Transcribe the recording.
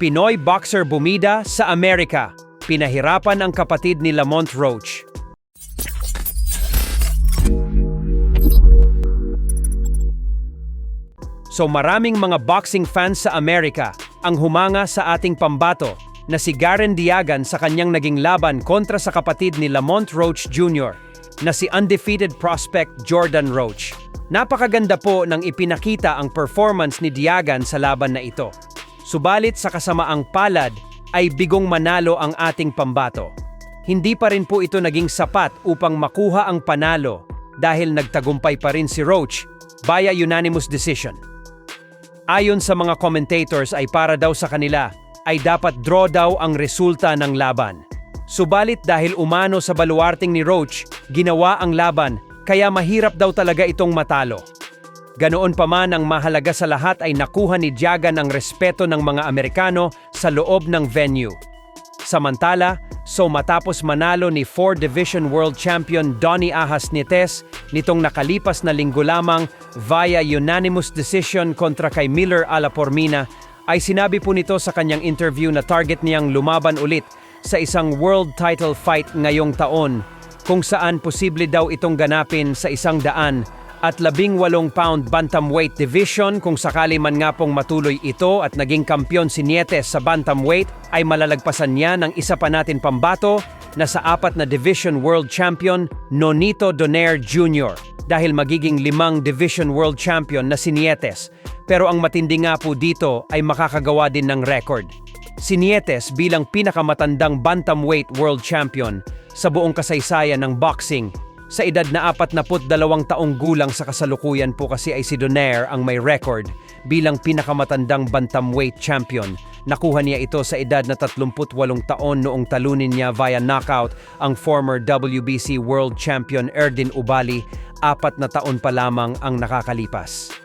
Pinoy boxer bumida sa Amerika. Pinahirapan ang kapatid ni Lamont Roach. So maraming mga boxing fans sa Amerika ang humanga sa ating pambato na si Garen Diagan sa kanyang naging laban kontra sa kapatid ni Lamont Roach Jr. na si undefeated prospect Jordan Roach. Napakaganda po nang ipinakita ang performance ni Diagan sa laban na ito. Subalit sa kasamaang palad ay bigong manalo ang ating pambato. Hindi pa rin po ito naging sapat upang makuha ang panalo dahil nagtagumpay pa rin si Roach via unanimous decision. Ayon sa mga commentators ay para daw sa kanila ay dapat draw daw ang resulta ng laban. Subalit dahil umano sa baluarting ni Roach, ginawa ang laban kaya mahirap daw talaga itong matalo. Ganoon pa man ang mahalaga sa lahat ay nakuha ni Diagan ang respeto ng mga Amerikano sa loob ng venue. Samantala, matapos manalo ni 4 Division World Champion Donnie Ahas Nietes nitong nakalipas na linggo lamang via unanimous decision kontra kay Miller Alapormina, ay sinabi po nito sa kanyang interview na target niyang lumaban ulit sa isang world title fight ngayong taon kung saan posible daw itong ganapin sa 118 pound bantamweight division. Kung sakali man nga pong matuloy ito at naging kampiyon si Nietes sa bantamweight, ay malalagpasan niya ng isa pa natin pambato na sa 4 na division world champion Nonito Donaire Jr. dahil magiging 5 division world champion na si Nietes. Pero ang matindi nga po dito ay makakagawa din ng record. Si Nietes bilang pinakamatandang bantamweight world champion sa buong kasaysayan ng boxing. Sa edad na 42 taong gulang sa kasalukuyan po kasi ay si Donaire ang may record bilang pinakamatandang bantamweight champion. Nakuha niya ito sa edad na 38 taon noong talunin niya via knockout ang former WBC world champion Erdin Ubali, 4 na taon pa lamang ang nakakalipas.